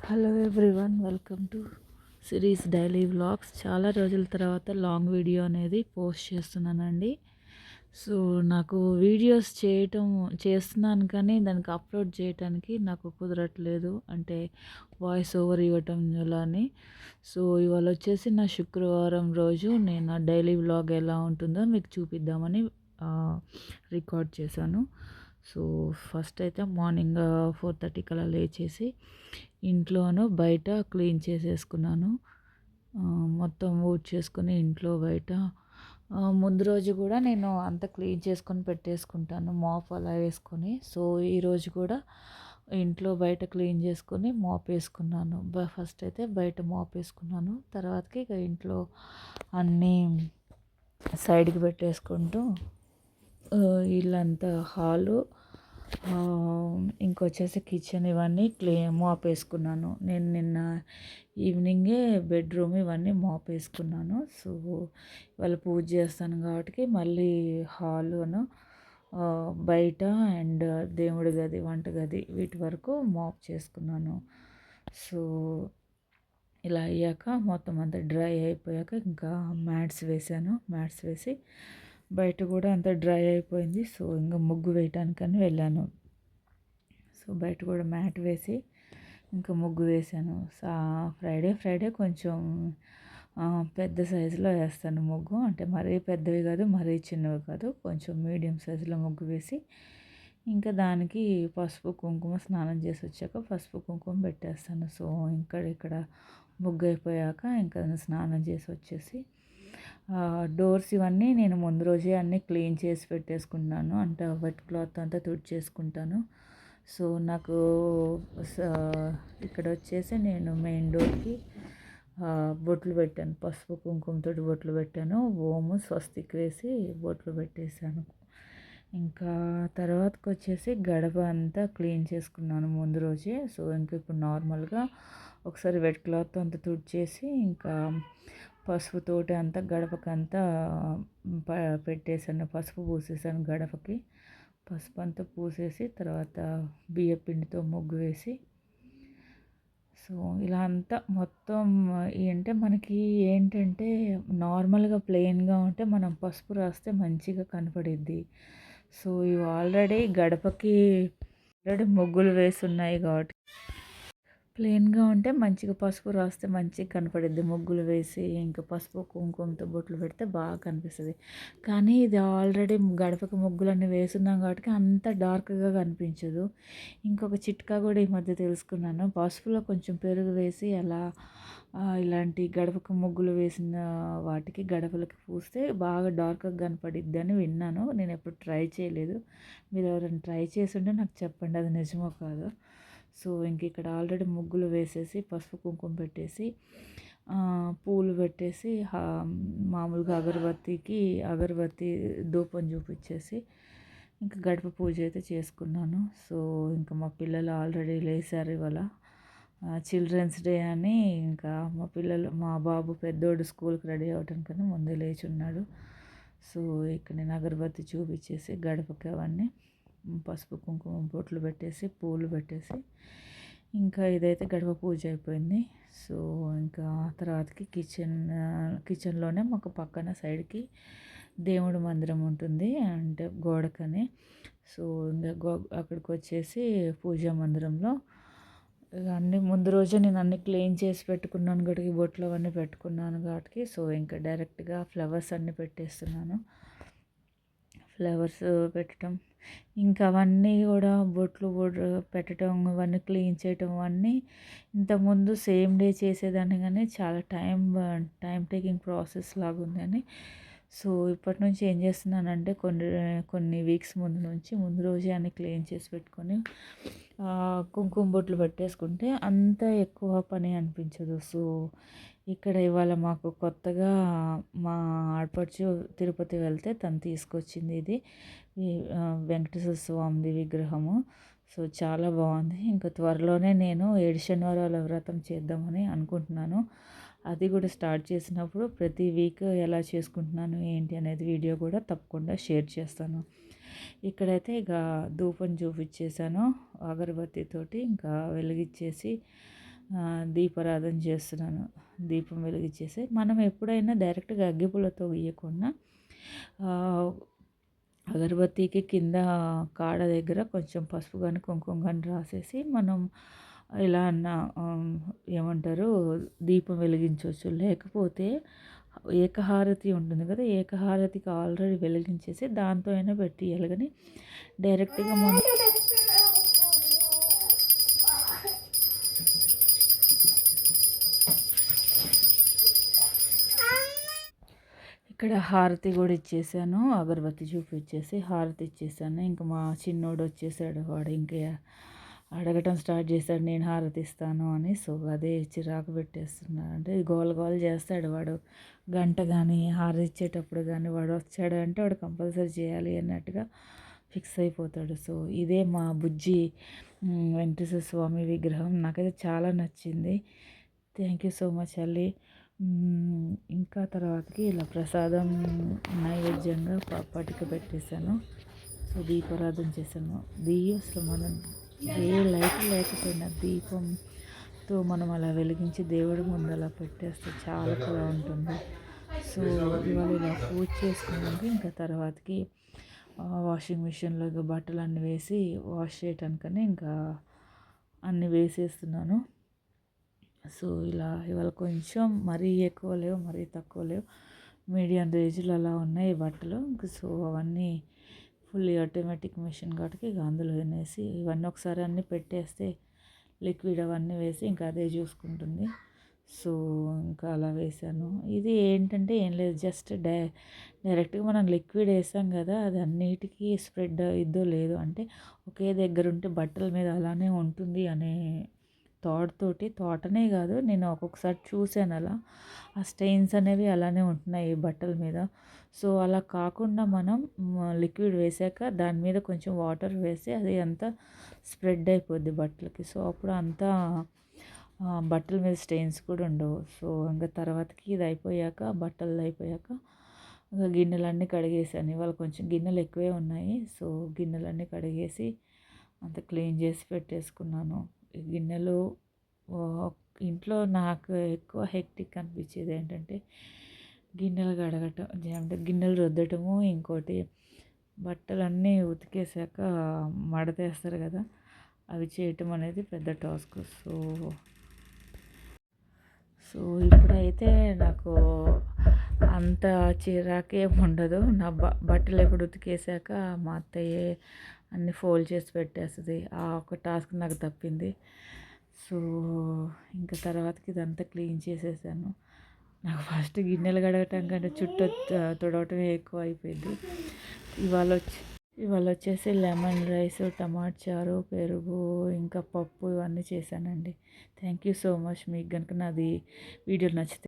Hello everyone, welcome to series daily vlogs. చాలా రోజుల తర్వాత లాంగ్ వీడియో అనేది పోస్ట్ చేస్తున్నానండి. సో నాకు వీడియోస్ చేస్తున్నాను కానీ దానికి అప్లోడ్ చేయడానికి నాకు కుదరట్లేదు, అంటే వాయిస్ ఓవర్ ఇవ్వటం అని. సో ఇవాళ వచ్చేసి నా శుక్రవారం రోజు నేను నా డైలీ వ్లాగ్ ఎలా ఉంటుందో మీకు చూపిద్దామని రికార్డ్ చేశాను. సో ఫస్ట్ అయితే మార్నింగ్ 4:30 కల్లా లేచేసి ఇంట్లోనూ బయట క్లీన్ చేసేసుకున్నాను. మొత్తం ఊడ్చేసుకొని ఇంట్లో బయట ముందు రోజు కూడా నేను అంతా క్లీన్ చేసుకొని పెట్టేసుకుంటాను, మాప్ అలా వేసుకొని. సో ఈరోజు కూడా ఇంట్లో బయట క్లీన్ చేసుకొని మాప్ వేసుకున్నాను. ఫస్ట్ అయితే బయట మాప్ వేసుకున్నాను, తర్వాతకి ఇక ఇంట్లో అన్నీ సైడ్కి పెట్టేసుకుంటూ ఇల్లంతా హాలు, ఇంకొచ్చేసి కిచెన్ ఇవన్నీ మాప్ వేసుకున్నాను. నేను నిన్న ఈవినింగే బెడ్రూమ్ ఇవన్నీ మాప్ వేసుకున్నాను. సో ఇవాళ పూజ చేస్తాను కాబట్టి మళ్ళీ హాలును బయట అండ్ దేవుడి గది, వంటగది వీటి వరకు మాప్ చేసుకున్నాను. సో ఇలా అయ్యాక మొత్తం అంతా డ్రై అయిపోయాక ఇంకా మ్యాట్స్ వేసాను. మ్యాట్స్ వేసి బయట కూడా అంతా డ్రై అయిపోయింది. సో ఇంకా ముగ్గు వేయటానికని వెళ్ళాను. సో బయట కూడా మ్యాట్ వేసి ఇంకా ముగ్గు వేసాను. ఫ్రైడే కొంచెం పెద్ద సైజులో వేస్తాను ముగ్గు, అంటే మరీ పెద్దవి కాదు మరీ చిన్నవి కాదు, కొంచెం మీడియం సైజులో ముగ్గు వేసి ఇంకా దానికి పసుపు కుంకుమ, స్నానం చేసి వచ్చాక పసుపు కుంకుమ పెట్టేస్తాను. సో ఇక్కడ ముగ్గు అయిపోయాక ఇంకా స్నానం చేసి వచ్చేసి డోర్స్ ఇవన్నీ నేను ముందు రోజే అన్నీ క్లీన్ చేసి పెట్టేసుకుంటున్నాను, అంటే వెట్ క్లాత్ అంతా తుడిచేసుకుంటాను. సో నాకు ఇక్కడ వచ్చేసి నేను మెయిన్ డోర్కి బొట్లు పెట్టాను, పసుపు కుంకుమతో బొట్లు పెట్టాను, ఓము స్వస్తిక్ వేసి బొట్లు పెట్టేశాను. ఇంకా తర్వాతకి వచ్చేసి గడప అంతా క్లీన్ చేసుకున్నాను ముందు రోజే. సో ఇంకా ఇప్పుడు నార్మల్గా ఒకసారి వెట్ క్లాత్ అంతా తుడిచేసి ఇంకా పసుపుతోటి అంతా గడపకంతా పెట్టేశాను, పసుపు పూసేసాను గడపకి. పసుపు అంతా పూసేసి తర్వాత బియ్యపిండితో ముగ్గు వేసి, సో ఇలా అంతా మొత్తం అంటే మనకి ఏంటంటే నార్మల్గా ప్లెయిన్గా ఉంటే మనం పసుపు రాస్తే మంచిగా కనపడిద్ది. సో ఇవి ఆల్రెడీ గడపకి ముగ్గులు వేసి ఉన్నాయి కాబట్టి ప్లెయిన్గా ఉంటే మంచిగా పసుపు రాస్తే మంచిగా కనపడిద్ది. ముగ్గులు వేసి ఇంకా పసుపు కుంకుమతో బొట్లు పెడితే బాగా కనిపిస్తుంది. కానీ ఇది ఆల్రెడీ గడపకి ముగ్గులన్నీ వేసున్నాం కాబట్టి అంత డార్క్గా కనిపించదు. ఇంకొక చిట్కా కూడా ఈ మధ్య తెలుసుకున్నాను, పసుపులో కొంచెం పెరుగు వేసి అలా ఇలాంటి గడపకు ముగ్గులు వేసిన వాటికి గడపలకి పూస్తే బాగా డార్క్గా కనపడిద్ది అని విన్నాను. నేను ఎప్పుడు ట్రై చేయలేదు, మీరు ఎవరైనా ట్రై చేసి ఉంటే నాకు చెప్పండి అది నిజమో కాదో. సో ఇంక ఇక్కడ ఆల్రెడీ ముగ్గులు వేసేసి పసుపు కుంకుమ పెట్టేసి పూలు పెట్టేసి మామూలుగా అగరబత్తి ధూపం చూపించేసి ఇంకా గడప పూజ అయితే చేసుకున్నాను. సో ఇంకా మా పిల్లలు ఆల్రెడీ లేచారు. ఇవాళ చిల్డ్రన్స్ డే అని ఇంకా మా బాబు పెద్దోడు స్కూల్కి రెడీ అవ్వటానికన్నా ముందే లేచి ఉన్నాడు. సో ఇక్కడ నేను అగరబత్తి చూపించేసి గడపకి అవన్నీ పసుపు కుంకుమ బొట్లు పెట్టేసి పూలు పెట్టేసి ఇంకా ఇదైతే గడప పూజ అయిపోయింది. సో ఇంకా తర్వాతకి కిచెన్లోనే మాకు పక్కన సైడ్కి దేవుడి మందిరం ఉంటుంది, అంటే గోడకని. సో ఇంకా అక్కడికి వచ్చేసి పూజా మందిరంలో అన్నీ ముందు రోజే నేను అన్నీ క్లీన్ చేసి పెట్టుకున్నాను కాబట్టి బొట్లు అవన్నీ పెట్టుకున్నాను కాబట్టి సో ఇంకా డైరెక్ట్గా ఫ్లవర్స్ అన్నీ పెట్టేస్తున్నాను. ఫ్లవర్స్ పెట్టడం ఇంకా అవన్నీ కూడా బొట్లు పెట్టడం ఇవన్నీ క్లీన్ చేయటం అవన్నీ ఇంతకుముందు సేమ్ డే చేసేదాన్ని, కానీ చాలా టైం టేకింగ్ ప్రాసెస్ లాగా ఉందని. సో ఇప్పటి నుంచి ఏం చేస్తున్నానంటే కొన్ని వీక్స్ ముందు రోజే అన్ని క్లీన్ చేసి పెట్టుకొని కుంకుమ బొట్లు పెట్టేసుకుంటే అంత ఎక్కువ పని అనిపించదు. సో ఇక్కడ ఇవాళ మాకు కొత్తగా మా ఆడపడుచు తిరుపతి వెళ్తే తను తీసుకొచ్చింది ఇది వెంకటేశ్వర స్వామిది విగ్రహము. సో చాలా బాగుంది. ఇంకా త్వరలోనే నేను 7 శనివారాల వ్రతం చేద్దామని అనుకుంటున్నాను. అది కూడా స్టార్ట్ చేసినప్పుడు ప్రతి వీక్ ఎలా చేసుకుంటున్నాను ఏంటి అనేది వీడియో కూడా తప్పకుండా షేర్ చేస్తాను. ఇక్కడైతే ఇక ధూపం చూపించేసాను అగరబత్తితోటి ఇంకా వెలిగించేసి దీపారాధన చేస్తున్నాను. దీపం వెలిగించేసి మనం ఎప్పుడైనా డైరెక్ట్గా అగ్గిపుల్లతో వేయకుండా అగరబత్తికి కింద కాడ దగ్గర కొంచెం పసుపు కానీ కుంకుమ కానీ రాసేసి మనం ఇలా అన్న ఏమంటారు దీపం వెలిగించవచ్చు. లేకపోతే ఏకహారతి ఉంటుంది కదా, ఏకహారతికి ఆల్రెడీ వెలిగించేసి దాంతో అయినా పెట్టియాలి. కానీ డైరెక్ట్గా మనం ఇక్కడ హారతి కూడా ఇచ్చేసాను. అగరబత్తి చూపించేసి హారతి ఇచ్చేసాను. ఇంకా మా చిన్నోడు వచ్చేసాడు. వాడు ఇంకా అడగటం స్టార్ట్ చేశాడు, నేను హారతి ఇస్తాను అని. సో అదే చిరాకు పెట్టేస్తున్నాడు. అంటే గోల గోల చేస్తాడు వాడు. గంట కానీ హారతి ఇచ్చేటప్పుడు కానీ వాడు వచ్చాడు అంటే వాడు కంపల్సరీ చేయాలి అన్నట్టుగా ఫిక్స్ అయిపోతాడు. సో ఇదే మా బుజ్జి వెంకటేశ్వర స్వామి విగ్రహం. నాకైతే చాలా నచ్చింది. థ్యాంక్ యూ సో మచ్ అల్లి. ఇంకా తర్వాతకి ఇలా ప్రసాదం నైవేద్యంగా పటిక పెట్టేశాను. సో దీపారాధన చేశాను. అసలు మనం ఏ లైట్ లేకపోయినా దీపంతో మనం అలా వెలిగించి దేవుడి ముందు అలా పెట్టేస్తే చాలా కళ ఉంటుంది. సో ఇవాళ ఇలా పూజ చేసుకున్నాక ఇంకా తర్వాతకి వాషింగ్ మిషన్లో బట్టలు అన్నీ వేసి వాష్ చేయటానికని ఇంకా అన్నీ వేసేస్తున్నాను. సో ఇలా ఇవాళ కొంచెం మరీ ఎక్కువ లేవు, మరీ తక్కువ లేవు, మీడియం రేంజ్లో అలా ఉన్నాయి బట్టలు. సో అవన్నీ ఫుల్లీ ఆటోమేటిక్ మిషన్ కాబట్టి ఇక అందులో వేసి ఇవన్నీ ఒకసారి అన్నీ పెట్టేస్తే లిక్విడ్ అవన్నీ వేసి ఇంకా అదే చూసుకుంటుంది. సో ఇంకా అలా వేసాను. ఇది ఏంటంటే ఏం లేదు, జస్ట్ డైరెక్ట్గా మనం లిక్విడ్ వేసాం కదా, అది అన్నిటికీ స్ప్రెడ్ ఇద్దో లేదో, అంటే ఒకే దగ్గర ఉంటే బట్టల మీద అలానే ఉంటుంది అనే తోటనే కాదు, నేను ఒక్కొక్కసారి చూశాను అలా ఆ స్టెయిన్స్ అనేవి అలానే ఉంటున్నాయి బట్టల మీద. సో అలా కాకుండా మనం లిక్విడ్ వేసాక దాని మీద కొంచెం వాటర్ వేసి అది అంతా స్ప్రెడ్ అయిపోద్ది బట్టలకి. సో అప్పుడు అంతా బట్టల మీద స్టెయిన్స్ కూడా ఉండవు. సో ఇంకా తర్వాతకి ఇది అయిపోయాక, బట్టలు అయిపోయాక ఇంకా గిన్నెలన్నీ కడిగేసాను. ఇవాళ కొంచెం గిన్నెలు ఎక్కువే ఉన్నాయి. సో గిన్నెలన్నీ కడిగేసి అంత క్లీన్ చేసి పెట్టేసుకున్నాను. గిన్నెలు ఇంట్లో నాకు ఎక్కువ హెక్టిక్ అనిపించేది ఏంటంటే గిన్నెలు కడగటం, అంటే గిన్నెలు రుద్దటము, ఇంకోటి బట్టలన్నీ ఉతికేసాక మడతేస్తారు కదా, అవి చేయటం అనేది పెద్ద టాస్క్. సో ఇప్పుడైతే నాకు అంత చిరాకేం ఉండదు. నా బట్టలు ఎప్పుడు ఉతికేసాక మా అత్తయ్య అన్నీ ఫోల్డ్ చేసి పెట్టేస్తుంది. ఆ ఒక టాస్క్ నాకు తప్పింది. సో ఇంకా తర్వాతకి ఇదంతా క్లీన్ చేసేసాను. నాకు ఫస్ట్ గిన్నెలు కడగటం కంటే చుట్టూ తుడవటమే ఎక్కువ అయిపోయింది. ఇవాళ వచ్చేసి లెమన్ రైస్, టమాటా చారు, పెరుగు, ఇంకా పప్పు ఇవన్నీ చేశానండి. Thank you so much. మీకు కనుక నాది వీడియో నచ్చితే